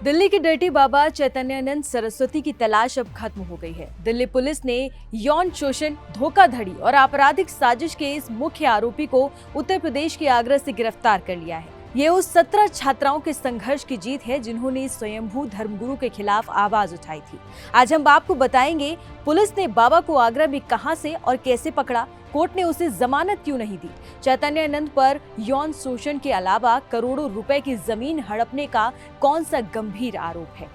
दिल्ली के डर्टी बाबा चैतन्यानंद सरस्वती की तलाश अब खत्म हो गई है। दिल्ली पुलिस ने यौन शोषण, धोखाधड़ी और आपराधिक साजिश के इस मुख्य आरोपी को उत्तर प्रदेश के आगरा से गिरफ्तार कर लिया है। ये उस 17 छात्राओं के संघर्ष की जीत है जिन्होंने स्वयंभू धर्मगुरु के खिलाफ आवाज उठाई थी। आज हम आपको बताएंगे पुलिस ने बाबा को आगरा में कहां से और कैसे पकड़ा, कोर्ट ने उसे जमानत क्यों नहीं दी, चैतन्यानंद पर यौन शोषण के अलावा करोड़ों रुपए की जमीन हड़पने का कौन सा गंभीर आरोप है।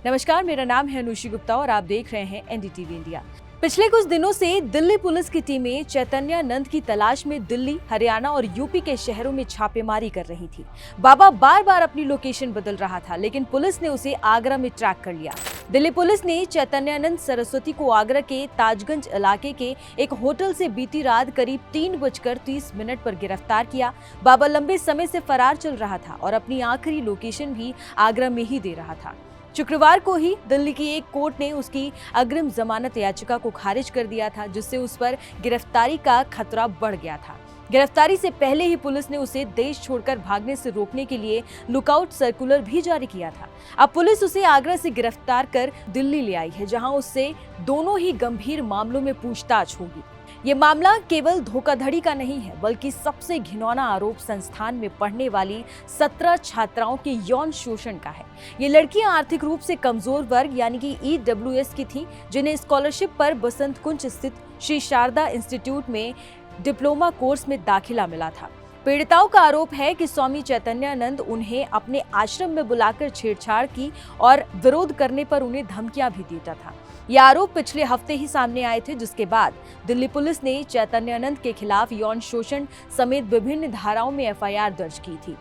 नमस्कार, मेरा नाम है अनुषी गुप्ता और आप देख रहे हैं एनडीटीवी इंडिया। पिछले कुछ दिनों से दिल्ली पुलिस की टीमें चैतन्यानंद की तलाश में दिल्ली, हरियाणा और यूपी के शहरों में छापेमारी कर रही थी। बाबा बार बार अपनी लोकेशन बदल रहा था, लेकिन पुलिस ने उसे आगरा में ट्रैक कर लिया। दिल्ली पुलिस ने चैतन्यानंद सरस्वती को आगरा के ताजगंज इलाके के एक होटल से बीती रात करीब 3:30 पर गिरफ्तार किया। बाबा लंबे समय से फरार चल रहा था और अपनी आखिरी लोकेशन भी आगरा में ही दे रहा था। शुक्रवार को ही दिल्ली की एक कोर्ट ने उसकी अग्रिम जमानत याचिका को खारिज कर दिया था, जिससे उस पर गिरफ्तारी का खतरा बढ़ गया था। गिरफ्तारी से पहले ही पुलिस ने उसे देश छोड़कर भागने से रोकने के लिए लुकआउट सर्कुलर भी जारी किया था। अब पुलिस उसे आगरा से गिरफ्तार कर दिल्ली ले आई है, जहां उससे दोनों ही गंभीर मामलों में पूछताछ होगी। ये मामला केवल धोखाधड़ी का नहीं है, बल्कि सबसे घिनौना आरोप संस्थान में पढ़ने वाली 17 छात्राओं के यौन शोषण का है। ये लड़कियां आर्थिक रूप से कमजोर वर्ग यानी कि EWS की थीं, जिन्हें स्कॉलरशिप पर बसंत कुंज स्थित श्री शारदा इंस्टीट्यूट में डिप्लोमा कोर्स में दाखिला मिला था। पीड़िताओं का आरोप है कि स्वामी चैतन्यानंद उन्हें अपने आश्रम में बुलाकर छेड़छाड़ की और विरोध करने पर उन्हें धमकियां भी देता था। ये आरोप पिछले हफ्ते ही सामने आए थे, जिसके बाद दिल्ली पुलिस ने चैतन्यानंद के खिलाफ यौन शोषण समेत विभिन्न धाराओं में FIR दर्ज की थी।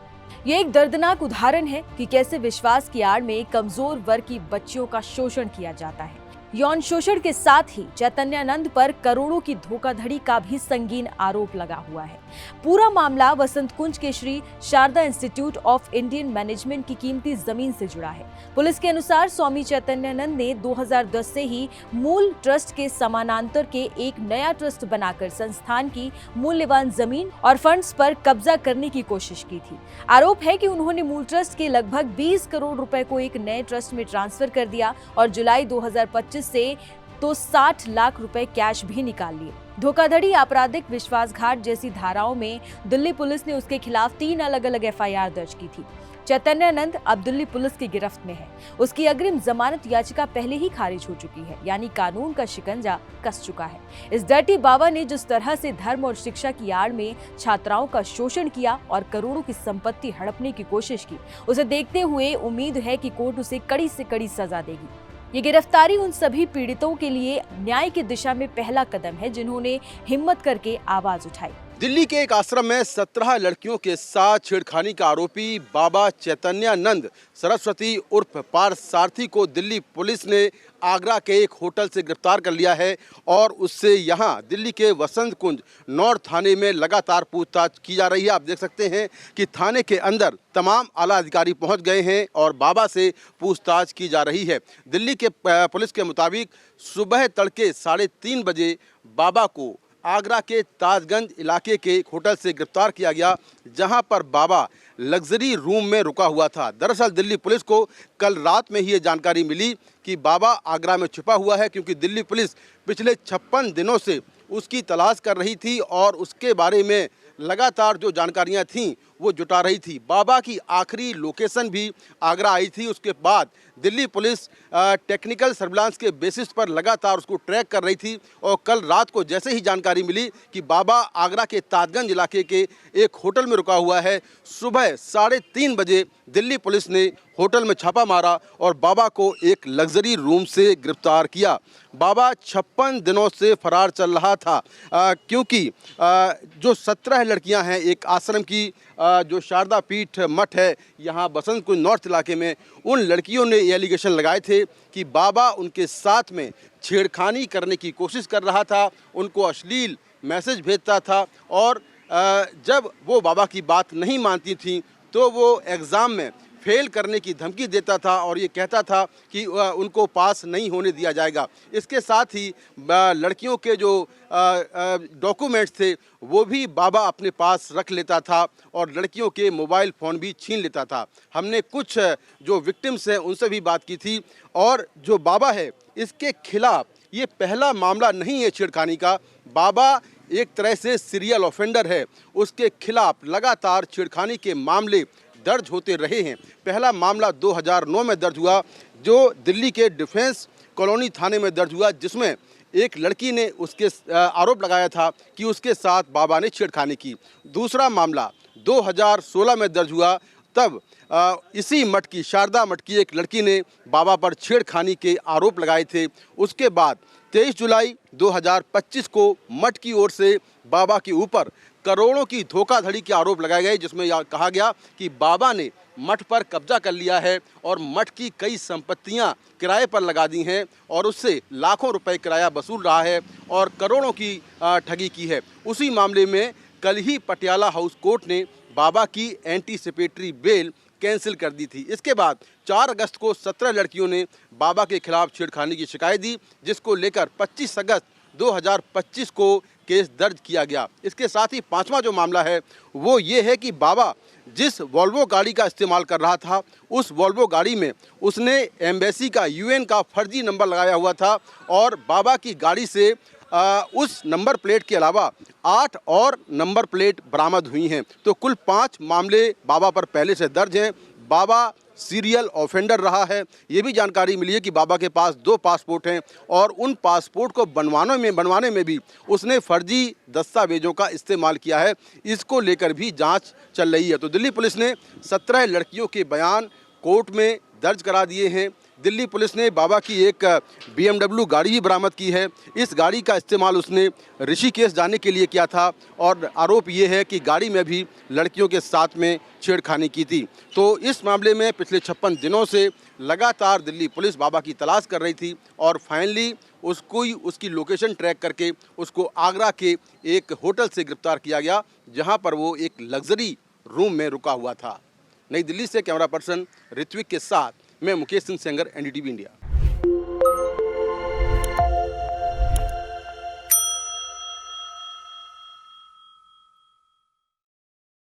ये एक दर्दनाक उदाहरण है कि कैसे विश्वास की आड़ में कमजोर वर्ग की बच्चियों का शोषण किया जाता है। यौन शोषण के साथ ही चैतन्यानंद पर करोड़ों की धोखाधड़ी का भी संगीन आरोप लगा हुआ है। पूरा मामला वसंत कुंज के Shri Sharada Institute of Indian Management की कीमती जमीन से जुड़ा है। पुलिस के अनुसार स्वामी चैतन्यानंद ने 2010 से ही मूल ट्रस्ट के समानांतर के एक नया ट्रस्ट बनाकर संस्थान की मूल्यवान जमीन और फंड्स पर कब्जा करने की कोशिश की थी। आरोप है कि उन्होंने मूल ट्रस्ट के लगभग 20 करोड़ रुपए को एक नए ट्रस्ट में ट्रांसफर कर दिया और जुलाई 2025 से तो 60 लाख रुपए कैश भी निकाल लिए। धोखाधड़ी, आपराधिक विश्वासघात जैसी धाराओं में दिल्ली पुलिस ने उसके खिलाफ 3 अलग-अलग FIR दर्ज की थी। चैतन्यानंद अब दिल्ली पुलिस की गिरफ्त में है। उसकी अग्रिम जमानत याचिका पहले ही खारिज हो चुकी है, यानी कानून का शिकंजा कस चुका है। इस डर्टी बाबा ने जिस तरह से धर्म और शिक्षा की आड़ में छात्राओं का शोषण किया और करोड़ों की संपत्ति हड़पने की कोशिश की, उसे देखते हुए उम्मीद है कि कोर्ट उसे कड़ी से कड़ी सजा देगी। ये गिरफ्तारी उन सभी पीड़ितों के लिए न्याय की दिशा में पहला कदम है जिन्होंने हिम्मत करके आवाज उठाई। दिल्ली के एक आश्रम में 17 लड़कियों के साथ छेड़खानी का आरोपी बाबा चैतन्यानंद सरस्वती उर्फ पार्थसारथी को दिल्ली पुलिस ने आगरा के एक होटल से गिरफ्तार कर लिया है और उससे यहां दिल्ली के वसंत कुंज नॉर्थ थाने में लगातार पूछताछ की जा रही है। आप देख सकते हैं कि थाने के अंदर तमाम आला अधिकारी पहुंच गए हैं और बाबा से पूछताछ की जा रही है। दिल्ली के पुलिस के मुताबिक सुबह तड़के 3:30 बजे बाबा को आगरा के ताजगंज इलाके के एक होटल से गिरफ्तार किया गया, जहां पर बाबा लग्जरी रूम में रुका हुआ था। दरअसल दिल्ली पुलिस को कल रात में ही ये जानकारी मिली कि बाबा आगरा में छुपा हुआ है, क्योंकि दिल्ली पुलिस पिछले 56 दिनों से उसकी तलाश कर रही थी और उसके बारे में लगातार जो जानकारियां थीं वो जुटा रही थी। बाबा की आखिरी लोकेशन भी आगरा आई थी। उसके बाद दिल्ली पुलिस टेक्निकल सर्विलांस के बेसिस पर लगातार उसको ट्रैक कर रही थी और कल रात को जैसे ही जानकारी मिली कि बाबा आगरा के ताजगंज इलाके के एक होटल में रुका हुआ है, सुबह 3:30 बजे दिल्ली पुलिस ने होटल में छापा मारा और बाबा को एक लग्जरी रूम से गिरफ्तार किया। बाबा 56 दिनों से फरार चल रहा था, क्योंकि जो 17 लड़कियां हैं एक आश्रम की, जो शारदा पीठ मठ है यहाँ बसंत कुंज नॉर्थ इलाके में, उन लड़कियों ने ये एलिगेशन लगाए थे कि बाबा उनके साथ में छेड़खानी करने की कोशिश कर रहा था, उनको अश्लील मैसेज भेजता था और जब वो बाबा की बात नहीं मानती थी तो वो एग्ज़ाम में फेल करने की धमकी देता था और ये कहता था कि उनको पास नहीं होने दिया जाएगा। इसके साथ ही लड़कियों के जो डॉक्यूमेंट्स थे वो भी बाबा अपने पास रख लेता था और लड़कियों के मोबाइल फ़ोन भी छीन लेता था। हमने कुछ जो विक्टिम्स हैं उनसे भी बात की थी और जो बाबा है इसके खिलाफ ये पहला मामला नहीं है छेड़खानी का। बाबा एक तरह से सीरियल ऑफेंडर है, उसके खिलाफ लगातार छेड़खानी के मामले दर्ज होते रहे हैं। पहला मामला 2009 में दर्ज हुआ जो दिल्ली के डिफेंस कॉलोनी थाने में दर्ज हुआ, जिसमें एक लड़की ने उसके आरोप लगाया था कि उसके साथ बाबा ने छेड़खानी की। दूसरा मामला 2016 में दर्ज हुआ, तब इसी मठ की शारदा मठ की एक लड़की ने बाबा पर छेड़खानी के आरोप लगाए थे। उसके बाद 23 जुलाई 2025 को मठ की ओर से बाबा के ऊपर करोड़ों की धोखाधड़ी के आरोप लगाए गए, जिसमें यह कहा गया कि बाबा ने मठ पर कब्जा कर लिया है और मठ की कई संपत्तियां किराए पर लगा दी हैं और उससे लाखों रुपए किराया वसूल रहा है और करोड़ों की ठगी की है। उसी मामले में कल ही पटियाला हाउस कोर्ट ने बाबा की एंटीसिपेटरी बेल कैंसिल कर दी थी। इसके बाद 4 अगस्त को 17 लड़कियों ने बाबा के खिलाफ छेड़खानी की शिकायत दी, जिसको लेकर 25 अगस्त 2025 को केस दर्ज किया गया। इसके साथ ही 5वां जो मामला है वो ये है कि बाबा जिस वॉल्वो गाड़ी का इस्तेमाल कर रहा था, उस वॉल्वो गाड़ी में उसने एम्बेसी का यूएन का फर्जी नंबर लगाया हुआ था और बाबा की गाड़ी से उस नंबर प्लेट के अलावा 8 और नंबर प्लेट बरामद हुई हैं। तो कुल 5 मामले बाबा पर पहले से दर्ज हैं। बाबा सीरियल ऑफेंडर रहा है। ये भी जानकारी मिली है कि बाबा के पास 2 पासपोर्ट हैं और उन पासपोर्ट को बनवाने में भी उसने फर्जी दस्तावेजों का इस्तेमाल किया है। इसको लेकर भी जांच चल रही है। तो दिल्ली पुलिस ने 17 लड़कियों के बयान कोर्ट में दर्ज करा दिए हैं। दिल्ली पुलिस ने बाबा की एक BMW गाड़ी भी बरामद की है। इस गाड़ी का इस्तेमाल उसने ऋषिकेश जाने के लिए किया था और आरोप ये है कि गाड़ी में भी लड़कियों के साथ में छेड़खानी की थी। तो इस मामले में पिछले 56 दिनों से लगातार दिल्ली पुलिस बाबा की तलाश कर रही थी और फाइनली उसकी लोकेशन ट्रैक करके उसको आगरा के एक होटल से गिरफ्तार किया गया, जहाँ पर वो एक लग्जरी रूम में रुका हुआ था। नई दिल्ली से कैमरा पर्सन ऋत्विक के साथ मैं मुकेश सिंह सेंगर, NDTV इंडिया।